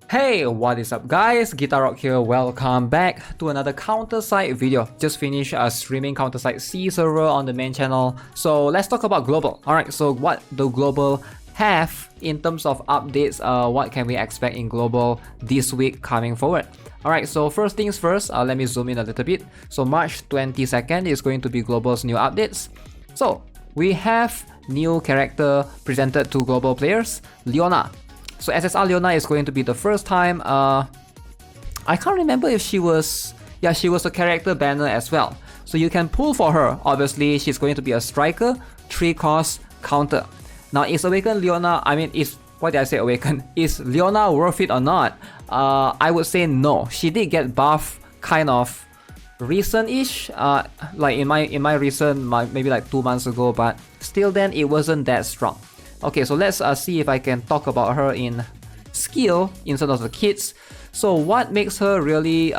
Hey, what is up guys? GuitarRock here, welcome back to another CounterSide video. Just finished streaming CounterSide C server on the main channel. So let's talk about global. Alright, so what the global have in terms of updates, what can we expect in global this week coming forward? Alright, so first things first, let me zoom in a little bit. So March 22nd is going to be global's new updates. So we have new character presented to global players, Leona. So SSR Leona is going to be the first time, I can't remember if she was, yeah, she was a character banner as well. So you can pull for her. Obviously, she's going to be a striker, 3-cost counter. Now, is Awaken Leona, I mean, why did I say Awaken? Is Leona worth it or not? I would say no. She did get buff kind of recent-ish, like in my recent, maybe like 2 months ago, but still then it wasn't that strong. Okay, so let's see if I can talk about her in skill instead of the kits. So what makes her really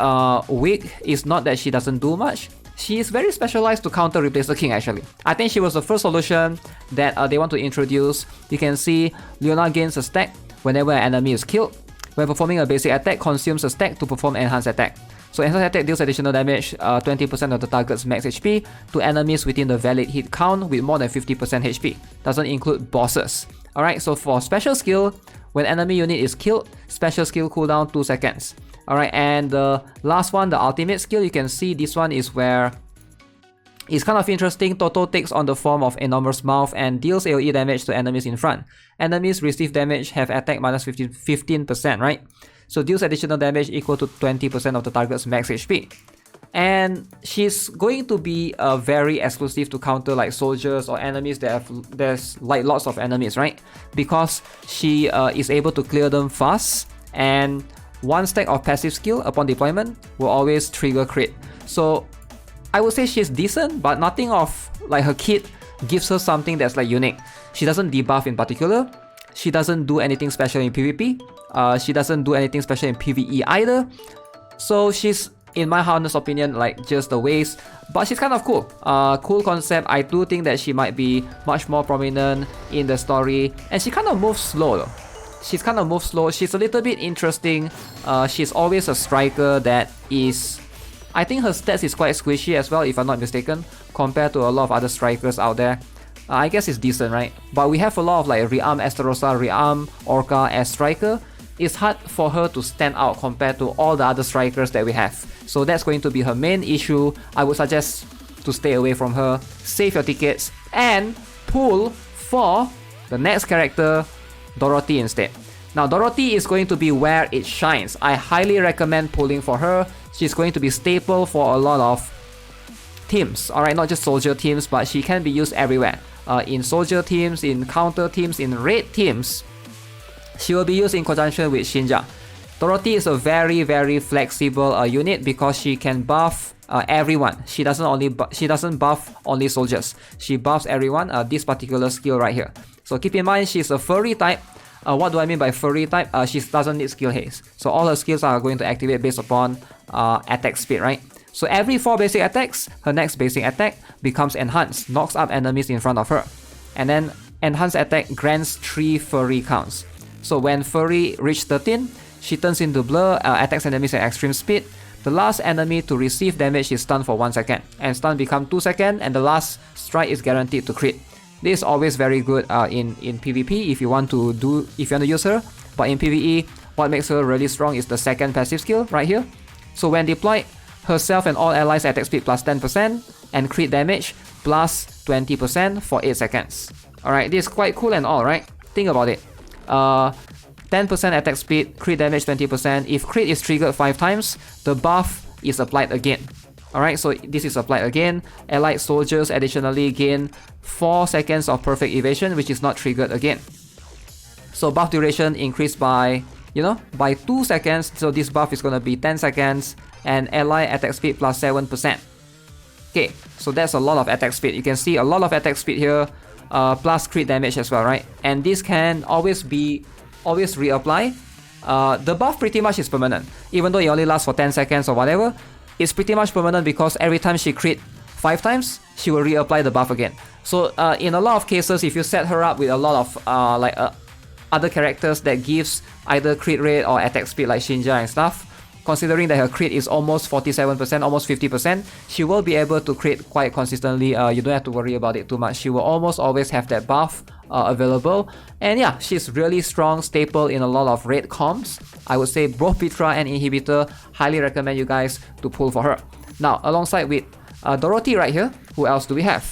weak is not that she doesn't do much. She is very specialized to counter replace the king actually. I think she was the first solution that they want to introduce. You can see Leona gains a stack whenever an enemy is killed. When performing a basic attack, consumes a stack to perform enhanced attack. So enhanced attack deals additional damage, 20% of the target's max HP to enemies within the valid hit count with more than 50% HP. Doesn't include bosses. Alright, so for special skill, when enemy unit is killed, special skill cooldown 2 seconds. Alright, and the last one, the ultimate skill, you can see this one is where it's kind of interesting. Toto takes on the form of enormous mouth and deals AoE damage to enemies in front. Enemies receive damage have attack minus 15%, right? So deals additional damage equal to 20% of the target's max HP. And she's going to be very exclusive to counter like soldiers or enemies that have, there's like lots of enemies, right? Because she is able to clear them fast, and one stack of passive skill upon deployment will always trigger crit. So I would say she's decent, but nothing of like her kit gives her something that's like unique. She doesn't debuff in particular. She doesn't do anything special in PvP. She doesn't do anything special in PvE either. So she's, in my honest opinion, like just a waste. But she's kind of cool. Cool concept. I do think that she might be much more prominent in the story. And she kind of moves slow though. She's kind of moves slow. She's a little bit interesting. She's always a striker that is... I think her stats is quite squishy as well, if I'm not mistaken, compared to a lot of other strikers out there. I guess it's decent, right? But we have a lot of like Rearm Esterosa, Rearm Orca as striker. It's hard for her to stand out compared to all the other strikers that we have. So that's going to be her main issue. I would suggest to stay away from her, save your tickets, and pull for the next character, Dorothy instead. Now Dorothy is going to be where it shines. I highly recommend pulling for her. She's going to be staple for a lot of teams. Alright, not just soldier teams, but she can be used everywhere. In soldier teams, in counter teams, in raid teams. She will be used in conjunction with Shinja. Dorothy is a very flexible unit because she can buff everyone. She doesn't buff only soldiers. She buffs everyone. This particular skill right here. So keep in mind, she's a furry type. What do I mean by furry type? She doesn't need skill haste. So all her skills are going to activate based upon attack speed, right? So every 4 basic attacks, her next basic attack becomes enhanced, knocks up enemies in front of her. And then enhanced attack grants 3 furry counts. So when furry reach 13, she turns into blur, attacks enemies at extreme speed. The last enemy to receive damage is stunned for 1 second, and stun becomes 2 seconds, and the last strike is guaranteed to crit. This is always very good in PvP if you want to use her. But in PvE, what makes her really strong is the second passive skill right here. So when deployed, herself and all allies attack speed plus 10% and crit damage plus 20% for 8 seconds. Alright, this is quite cool and all, right? Think about it. 10% attack speed, crit damage 20%. If crit is triggered 5 times, the buff is applied again. Alright, so this is applied again. Allied soldiers additionally gain 4 seconds of perfect evasion, which is not triggered again. So buff duration increased by, by 2 seconds. So this buff is going to be 10 seconds. And ally attack speed plus 7%. Okay, so that's a lot of attack speed. You can see a lot of attack speed here, plus crit damage as well, right? And this can always reapply. The buff pretty much is permanent. Even though it only lasts for 10 seconds or whatever, it's pretty much permanent because every time she crit 5 times, she will reapply the buff again. So in a lot of cases, if you set her up with a lot of other characters that gives either crit rate or attack speed like Shinja and stuff. Considering that her crit is almost 47%, almost 50%, she will be able to crit quite consistently. You don't have to worry about it too much. She will almost always have that buff available. And yeah, she's really strong, staple in a lot of raid comps. I would say both Petra and Inhibitor, highly recommend you guys to pull for her. Now, alongside with Dorothy right here, who else do we have?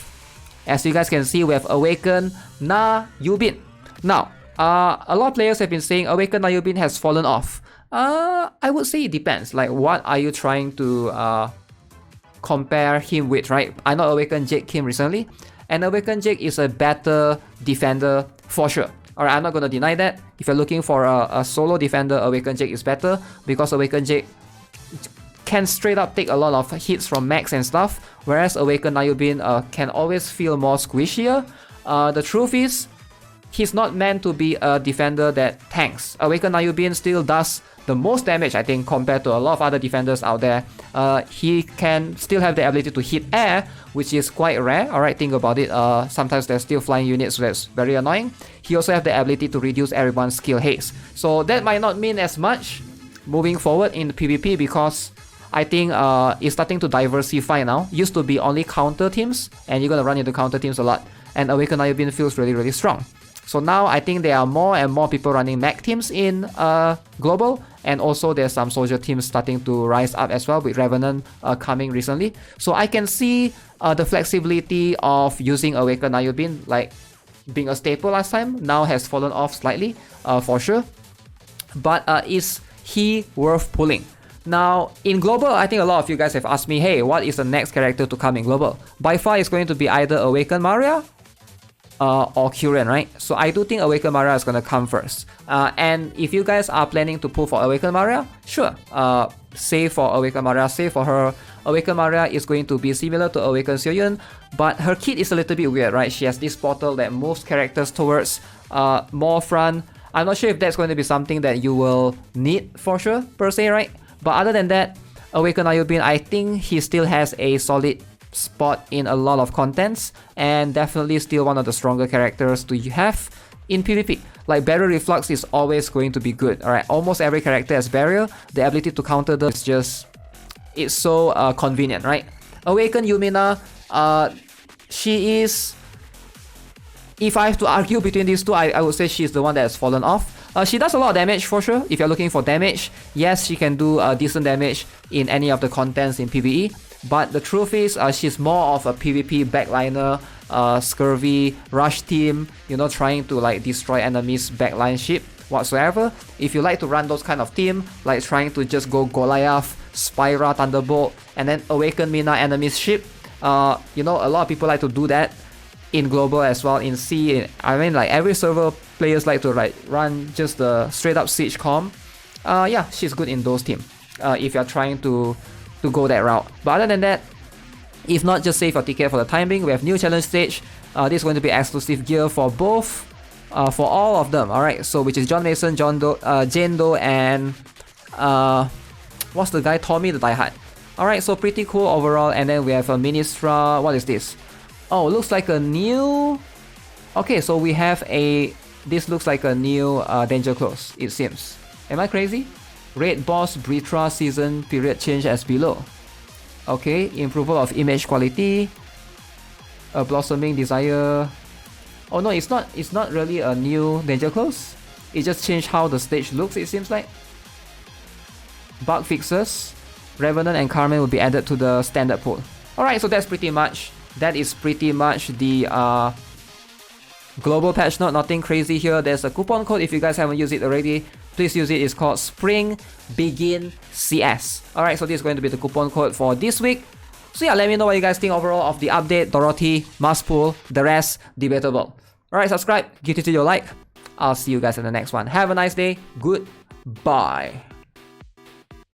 As you guys can see, we have Awaken Na YUBIN. Now, a lot of players have been saying Awaken Na YUBIN has fallen off. I would say it depends. Like, what are you trying to compare him with, right? I know Awaken Jake came recently, and Awaken Jake is a better defender for sure. Alright, I'm not gonna deny that. If you're looking for a solo defender, Awaken Jake is better because Awaken Jake can straight up take a lot of hits from max and stuff, whereas Awaken Na YUBIN can always feel more squishier. The truth is, he's not meant to be a defender that tanks. Awaken Na YUBIN still does the most damage, I think, compared to a lot of other defenders out there. He can still have the ability to hit air, which is quite rare. Alright, think about it. Sometimes there's still flying units, so that's very annoying. He also has the ability to reduce everyone's skill haste. So that might not mean as much moving forward in the PvP because I think it's starting to diversify now. Used to be only counter teams, and you're gonna run into counter teams a lot. And Awaken Na YUBIN feels really, really strong. So now I think there are more and more people running mech teams in global, and also there's some soldier teams starting to rise up as well with Revenant coming recently. So I can see the flexibility of using Awaken Na YUBIN, like being a staple last time, now has fallen off slightly for sure. But is he worth pulling? Now, in global, I think a lot of you guys have asked me, hey, what is the next character to come in global? By far, it's going to be either Awaken Maria or Kyrian, right? So I do think Awaken Maria is going to come first. And if you guys are planning to pull for Awaken Maria, sure, save for Awaken Maria, save for her. Awaken Maria is going to be similar to Awaken Seoyun, but her kit is a little bit weird, right? She has this portal that moves characters towards more front. I'm not sure if that's going to be something that you will need for sure, per se, right? But other than that, Awaken Na YUBIN, I think he still has a solid spot in a lot of contents, and definitely still one of the stronger characters to have in PvP. Like, Barrier Reflux is always going to be good, alright? Almost every character has Barrier. The ability to counter them is just... it's so convenient, right? Awaken Yumina, she is... if I have to argue between these two, I would say she's the one that has fallen off. She does a lot of damage for sure. If you're looking for damage, yes, she can do decent damage in any of the contents in PvE. But the truth is, she's more of a PvP backliner, scurvy, rush team, you know, trying to like destroy enemies' backline ship whatsoever. If you like to run those kind of team, like trying to just go Goliath, Spyra, Thunderbolt, and then Awaken Mina enemy's ship, you know, a lot of people like to do that in global as well. In C, I mean, like every server players like to like run just the straight up siege comp. Yeah, she's good in those team. If you're trying to go that route. But other than that, if not, just save your ticket for the time being. We have new challenge stage. This is going to be exclusive gear for both, for all of them. Alright, so which is John Mason, Jane Doe, and what's the guy? Tommy the Diehard. Alright, so pretty cool overall. And then we have a Ministra. What is this? Oh, looks like a new... okay, so we have a... this looks like a new Danger Close, it seems. Am I crazy? Raid Boss Britra Season Period Change as below. Okay, Improval of Image Quality. A Blossoming Desire. Oh no, it's not really a new Danger Close. It just changed how the stage looks, it seems like. Bug fixes. Revenant and Carmen will be added to the standard pool. Alright, so that's pretty much... that is pretty much the global patch note. Nothing crazy here. There's a coupon code if you guys haven't used it already. Please use it. It's called Spring Begin CS. Alright, so this is going to be the coupon code for this week. So yeah, let me know what you guys think overall of the update. Dorothy, must pull. The rest, debatable. Alright, subscribe. Give it to your like. I'll see you guys in the next one. Have a nice day. Goodbye.